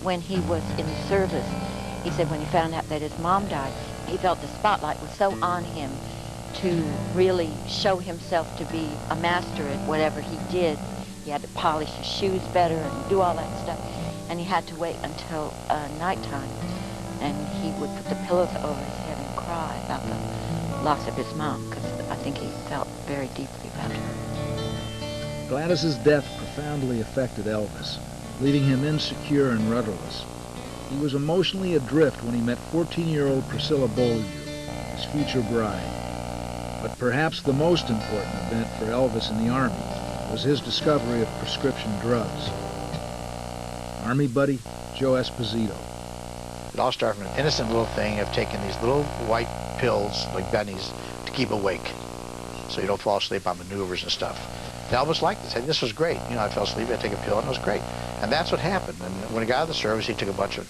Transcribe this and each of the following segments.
when he was in the service, he said when he found out that his mom died, he felt the spotlight was so on him to really show himself to be a master at whatever he did. He had to polish his shoes better and do all that stuff. And he had to wait until nighttime, and he would put the pillows over his head and cry about the loss of his mom, because I think he felt very deeply about her. Gladys's death profoundly affected Elvis, leaving him insecure and rudderless. He was emotionally adrift when he met 14-year-old Priscilla Beaulieu, his future bride. But perhaps the most important event for Elvis in the Army was his discovery of prescription drugs. Army buddy Joe Esposito. It all started from an innocent little thing of taking these little white pills, like bennies, to keep awake, so you don't fall asleep on maneuvers and stuff. And Elvis liked it. Said this was great. You know, I fell asleep, I'd take a pill, and it was great. And that's what happened. And when he got out of the service, he took a bunch of,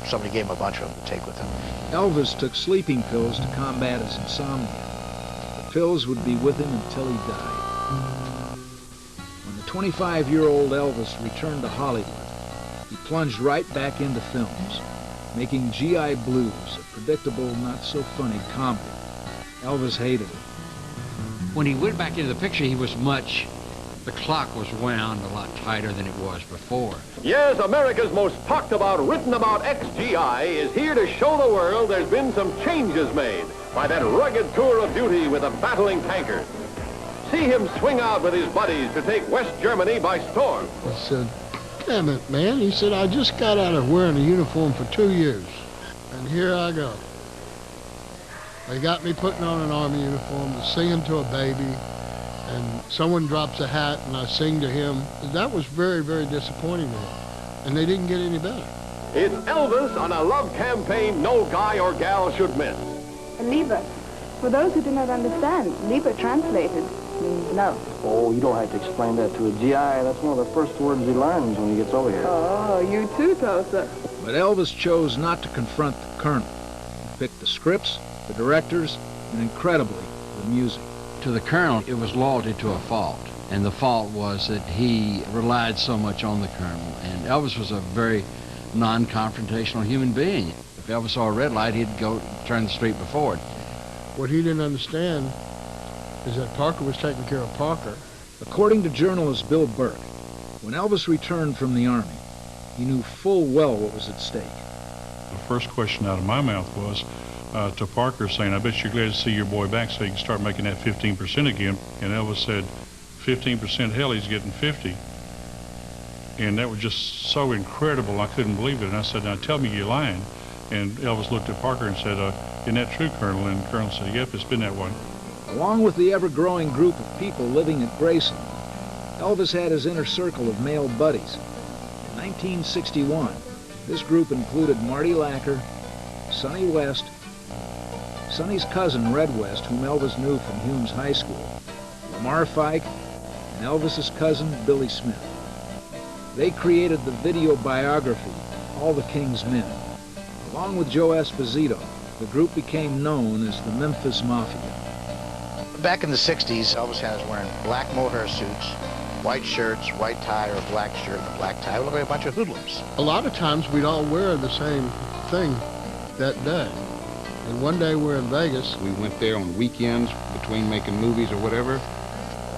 somebody gave him a bunch of them to take with him. Elvis took sleeping pills to combat his insomnia. The pills would be with him until he died. When the 25-year-old Elvis returned to Hollywood, he plunged right back into films, making G.I. Blues, a predictable, not-so-funny comedy. Elvis hated it. When he went back into the picture, he was the clock was wound a lot tighter than it was before. Yes, America's most talked about, written about ex-GI is here to show the world there's been some changes made by that rugged tour of duty with the battling tankers. See him swing out with his buddies to take West Germany by storm. I said, damn it, man. He said, I just got out of wearing a uniform for 2 years, and here I go. They got me putting on an Army uniform and singing to a baby, and someone drops a hat and I sing to him. That was very, very disappointing to him, and they didn't get any better. It's Elvis on a love campaign no guy or gal should miss. Liebe. For those who do not understand, Liebe translated means no. Oh, you don't have to explain that to a GI. That's one of the first words he learns when he gets over here. Oh, you too, Tosa. But Elvis chose not to confront the colonel. He picked the scripts, the directors, and incredibly, the music. To the colonel, it was loyalty to a fault. And the fault was that he relied so much on the colonel. And Elvis was a very non-confrontational human being. If Elvis saw a red light, he'd go turn the street before it. What he didn't understand is that Parker was taking care of Parker. According to journalist Bill Burke, when Elvis returned from the Army, he knew full well what was at stake. The first question out of my mouth was to Parker saying, I bet you're glad to see your boy back so you can start making that 15% again. And Elvis said, 15%, hell, he's getting 50. And that was just so incredible, I couldn't believe it. And I said, now tell me you're lying. And Elvis looked at Parker and said, isn't that true, Colonel? And the Colonel said, yep, it's been that way. Along with the ever-growing group of people living at Graceland, Elvis had his inner circle of male buddies. In 1961, this group included Marty Lacker, Sonny West, Sonny's cousin Red West, whom Elvis knew from Humes High School, Lamar Fike, and Elvis's cousin Billy Smith. They created the video biography, All the King's Men. Along with Joe Esposito, the group became known as the Memphis Mafia. Back in the 60s, Elvis had us wearing black mohair suits, white shirts, white tie, or a black shirt and a black tie. We looked like a bunch of hoodlums. A lot of times we'd all wear the same thing that day. And one day we're in Vegas. We went there on weekends between making movies or whatever.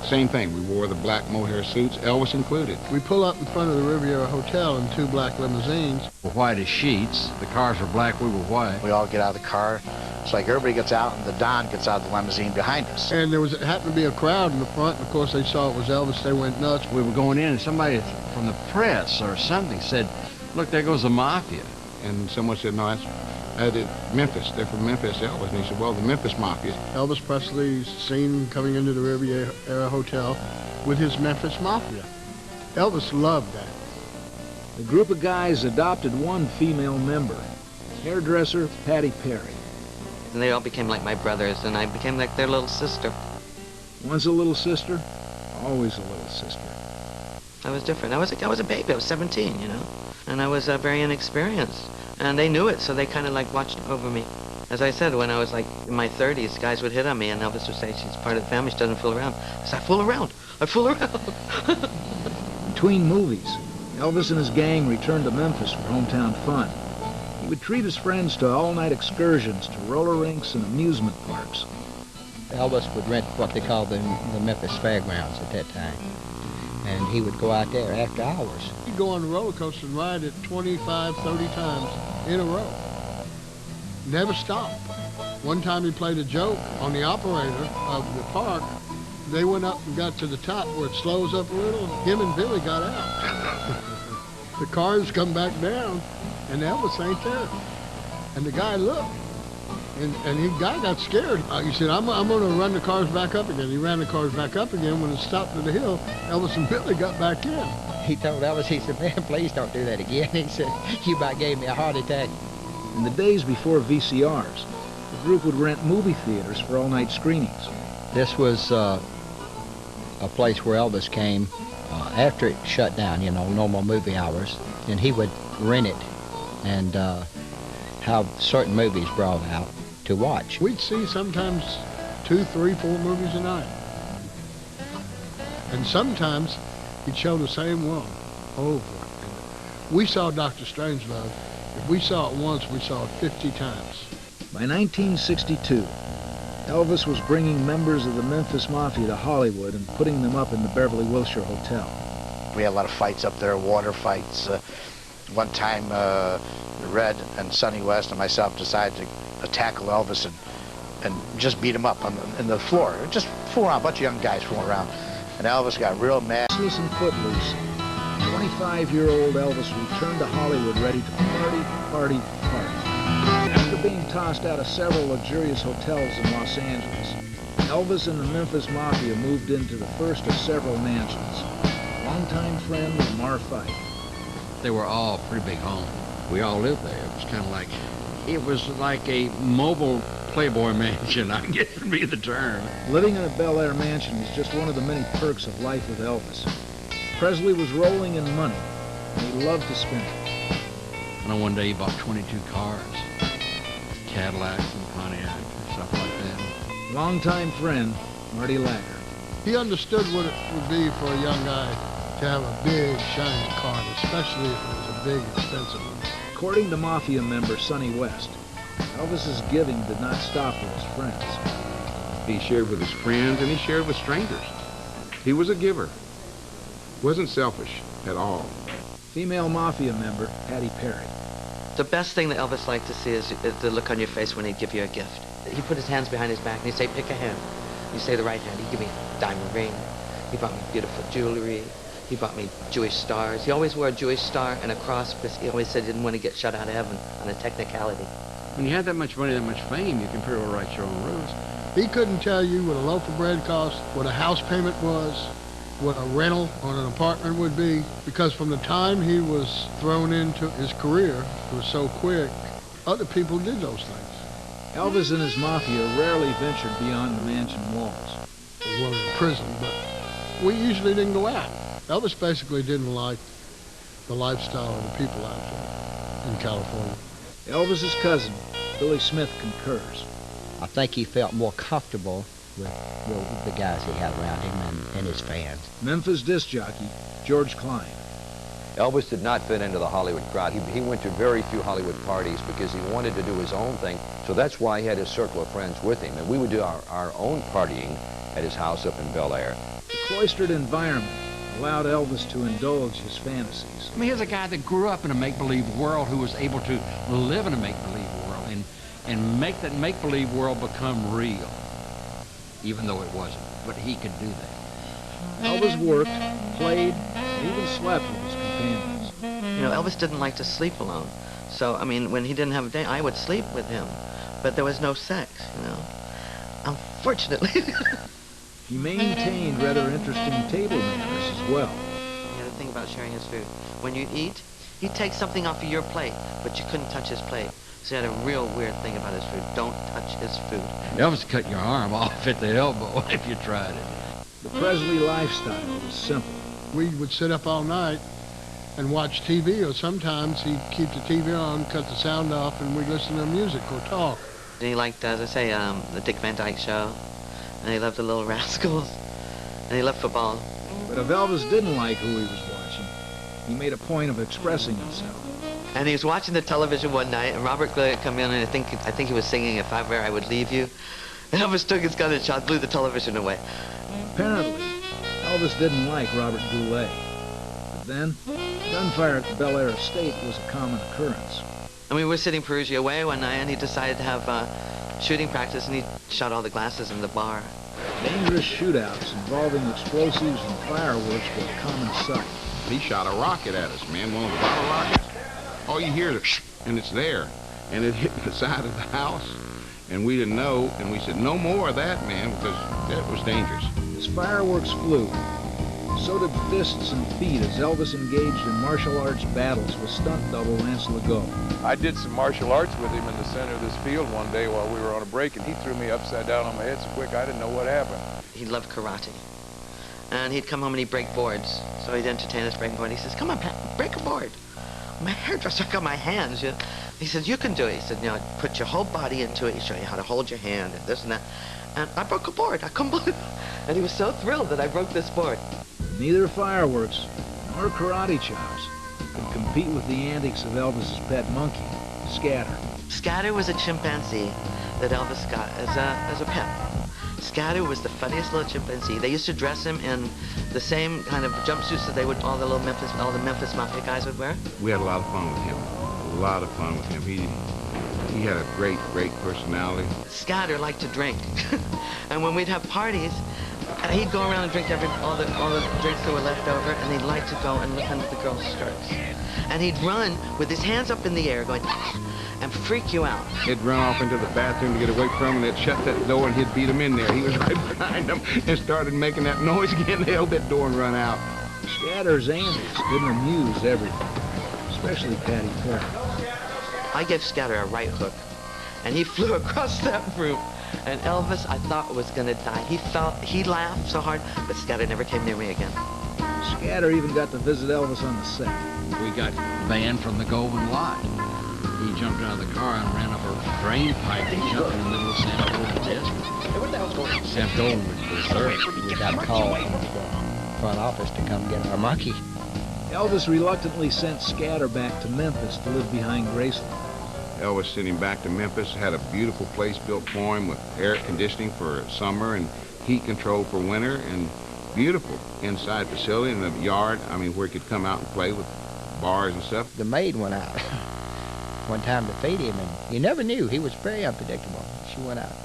Same thing. We wore the black mohair suits, Elvis included. We pull up in front of the Riviera Hotel in 2 black limousines. We're white as sheets. The cars were black, we were white. We all get out of the car. It's like everybody gets out and the Don gets out of the limousine behind us. And there happened to be a crowd in the front, and of course they saw it was Elvis. They went nuts. We were going in and somebody from the press or something said, look, there goes the Mafia. And someone said, no, that's Memphis. They're from Memphis, Elvis. And he said, well, the Memphis Mafia. Elvis Presley's seen coming into the Riviera Hotel with his Memphis Mafia. Elvis loved that. The group of guys adopted one female member, hairdresser Patty Perry. And they all became like my brothers, and I became like their little sister. Once a little sister, always a little sister. I was different. I was a baby. I was 17, you know, and I was very inexperienced. And they knew it, so they kind of like watched over me. As I said, when I was like in my 30s, guys would hit on me, and Elvis would say, she's part of the family, she doesn't fool around. I said, I fool around. I fool around. Between movies, Elvis and his gang returned to Memphis for hometown fun. He would treat his friends to all-night excursions to roller rinks and amusement parks. Elvis would rent what they called the Memphis Fairgrounds at that time. And he would go out there after hours. He'd go on the roller coaster and ride it 25, 30 times in a row. Never stopped. One time he played a joke on the operator of the park. They went up and got to the top where it slows up a little. Him and Billy got out. The cars come back down, and Elvis ain't there. And the guy looked, and the guy got scared. He said, I'm going to run the cars back up again. He ran the cars back up again. When it stopped at the hill, Elvis and Billy got back in. He told Elvis, he said, man, please don't do that again. He said, you about gave me a heart attack. In the days before VCRs, the group would rent movie theaters for all-night screenings. This was a place where Elvis came after it shut down, you know, normal movie hours, and he would rent it and have certain movies brought out to watch. We'd see sometimes 2, 3, 4 movies a night. And sometimes he'd show the same one over. We saw Dr. Strangelove. If we saw it once, we saw it 50 times. By 1962, Elvis was bringing members of the Memphis Mafia to Hollywood and putting them up in the Beverly Wilshire Hotel. We had a lot of fights up there, water fights. One time, Red and Sonny West and myself decided to tackle Elvis and just beat him up on the floor. Just fool around, a bunch of young guys fooling around. And Elvis got real mad. Restless and footloose, 25-year-old Elvis returned to Hollywood ready to party, party, party. After being tossed out of several luxurious hotels in Los Angeles, Elvis and the Memphis Mafia moved into the first of several mansions. Longtime friend Lamar Fife. They were all pretty big homes. We all lived there. It was kind of like, it was like a mobile Playboy mansion, I guess would be the term. Living in a Bel Air mansion was just one of the many perks of life with Elvis. Presley was rolling in money, and he loved to spend it. I know one day he bought 22 cars, Cadillacs and Pontiacs and stuff like that. Longtime friend, Marty Lacker. He understood what it would be for a young guy to have a big, shiny car, especially if it was a big, expensive one. According to Mafia member Sonny West, Elvis's giving did not stop with his friends. He shared with his friends and he shared with strangers. He was a giver. Wasn't selfish at all. Female Mafia member Hattie Perry. The best thing that Elvis liked to see is the look on your face when he'd give you a gift. He'd put his hands behind his back and he'd say, pick a hand. You say the right hand. He'd give me a diamond ring. He bought me beautiful jewelry. He bought me Jewish stars. He always wore a Jewish star and a cross because he always said he didn't want to get shut out of heaven on a technicality. When you had that much money, that much fame, you can pretty well write your own rules. He couldn't tell you what a loaf of bread cost, what a house payment was, what a rental on an apartment would be, because from the time he was thrown into his career, it was so quick, other people did those things. Elvis and his Mafia rarely ventured beyond the mansion walls. We were in prison, but we usually didn't go out. Elvis basically didn't like the lifestyle of the people out there in California. Elvis's cousin, Billy Smith, concurs. I think he felt more comfortable with the guys he had around him and his fans. Memphis disc jockey, George Klein. Elvis did not fit into the Hollywood crowd. He went to very few Hollywood parties because he wanted to do his own thing. So that's why he had his circle of friends with him. And we would do our own partying at his house up in Bel Air. The cloistered environment allowed Elvis to indulge his fantasies. I mean, here's a guy that grew up in a make-believe world who was able to live in a make-believe world and make that make-believe world become real, even though it wasn't. But he could do that. Elvis worked, played, and even slept with his companions. You know, Elvis didn't like to sleep alone. So, I mean, when he didn't have a date, I would sleep with him. But there was no sex, you know. Unfortunately. He maintained rather interesting table manners as well. He had a thing about sharing his food. When you'd eat, he'd take something off of your plate, but you couldn't touch his plate. So he had a real weird thing about his food. Don't touch his food. Elvis cut your arm off at the elbow if you tried it. The Presley lifestyle was simple. We would sit up all night and watch TV, or sometimes he'd keep the TV on, cut the sound off, and we'd listen to music or talk. And he liked, as I say, the Dick Van Dyke Show. And he loved the Little Rascals. And he loved football. But if Elvis didn't like who he was watching, he made a point of expressing himself. And he was watching the television one night, and Robert Goulet come in, and I think he was singing "If Ever I Would Leave You." And Elvis took his gun and shot, blew the television away. Apparently, Elvis didn't like Robert Goulet. But then, gunfire at the Bel Air estate was a common occurrence. And we were sitting Perugia away one night, and he decided to have shooting practice, and he shot all the glasses in the bar. Dangerous shootouts involving explosives and fireworks were a common sight. He shot a rocket at us, man, one of the bottle rockets. All you hear is shh, and it's there. And it hit the side of the house, and we didn't know, and we said, no more of that, man, because that was dangerous. As fireworks flew, so did fists and feet as Elvis engaged in martial arts battles with stunt double Lance Legault. I did some martial arts with him in the center of this field one day while we were on a break, and he threw me upside down on my head so quick I didn't know what happened. He loved karate. And he'd come home and he'd break boards. So he'd entertain us breaking board. He says, come on, Pat, break a board. My hairdresser got my hands. You know? He said, you can do it. He said, you know, put your whole body into it. He showed you how to hold your hand and this and that. And I broke a board. I couldn't believe it. And he was so thrilled that I broke this board. Neither fireworks nor karate chops could compete with the antics of Elvis's pet monkey, Scatter. Scatter was a chimpanzee that Elvis got as a pet. Scatter was the funniest little chimpanzee. They used to dress him in the same kind of jumpsuits that they would all the Memphis Mafia guys would wear. We had a lot of fun with him. A lot of fun with him. He had a great personality. Scatter liked to drink, and when we'd have parties, he'd go around and drink all the drinks that were left over, and he'd like to go and look under the girls' skirts. And he'd run with his hands up in the air, going and freak you out. He'd run off into the bathroom to get away from him, and they'd shut that door, and he'd beat him in there. He was right behind them and started making that noise again. They held that door and run out. Scatter's antics didn't amuse everyone, especially Patty Perry. I gave Scatter a right hook, and he flew across that room. And Elvis, I thought, was going to die. He laughed so hard, but Scatter never came near me again. Scatter even got to visit Elvis on the set. We got banned from the Golden Lot. He jumped out of the car and ran up a drain pipe and jumped in the middle of Sam Golden's desk. Sam Golden was there. We got a call from the front office to come get our monkey. Elvis reluctantly sent Scatter back to Memphis to live behind Graceland. Elvis sent him back to Memphis, had a beautiful place built for him with air conditioning for summer and heat control for winter, and beautiful inside facility in the yard, I mean, where he could come out and play with bars and stuff. The maid went out one time to feed him, and you never knew. He was very unpredictable. She went out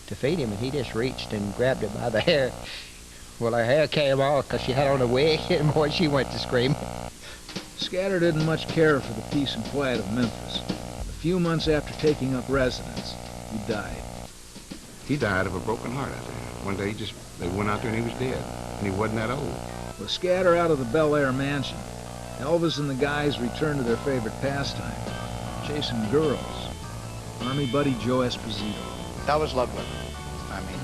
to feed him, and he just reached and grabbed her by the hair. Well, her hair came off because she had on a wig, and boy, she went to scream. Scatter didn't much care for the peace and quiet of Memphis. A few months after taking up residence, he died. He died of a broken heart, I think. One day they went out there and he was dead, and he wasn't that old. With Scatter out of the Bel Air mansion, Elvis and the guys returned to their favorite pastime, chasing girls. Army buddy Joe Esposito. Elvis loved women. I mean,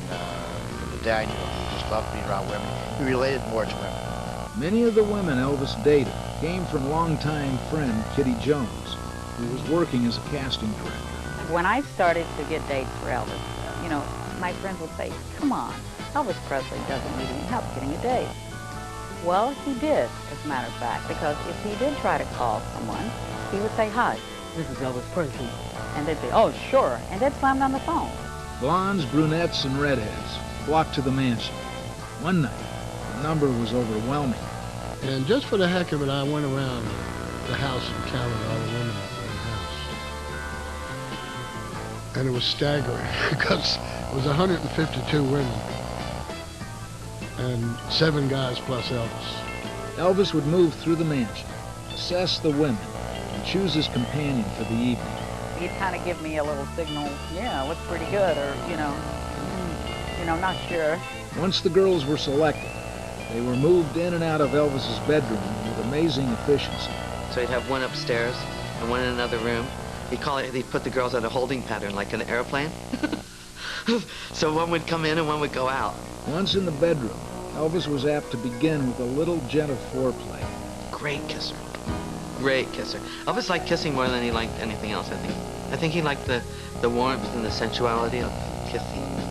from the day I knew him, he just loved being around women. He related more to women. Many of the women Elvis dated came from longtime friend Kitty Jones, who was working as a casting director. When I started to get dates for Elvis, you know, my friends would say, come on, Elvis Presley doesn't need any help getting a date. Well, he did, as a matter of fact, because if he did try to call someone, he would say, hi, this is Elvis Presley. And they'd say, oh, sure, and they'd slam down the phone. Blondes, brunettes, and redheads flocked to the mansion. One night, the number was overwhelming. And just for the heck of it, I went around the house and counted all the women in the house. And it was staggering because it was 152 women and 7 guys plus Elvis. Elvis would move through the mansion, assess the women, and choose his companion for the evening. He'd kind of give me a little signal, yeah, looks pretty good, or, not sure. Once the girls were selected, they were moved in and out of Elvis's bedroom with amazing efficiency. So he'd have one upstairs and one in another room. He'd put the girls at a holding pattern like an airplane. So one would come in and one would go out. Once in the bedroom, Elvis was apt to begin with a little gentle foreplay. Great kisser. Great kisser. Elvis liked kissing more than he liked anything else, I think. I think he liked the warmth and the sensuality of kissing.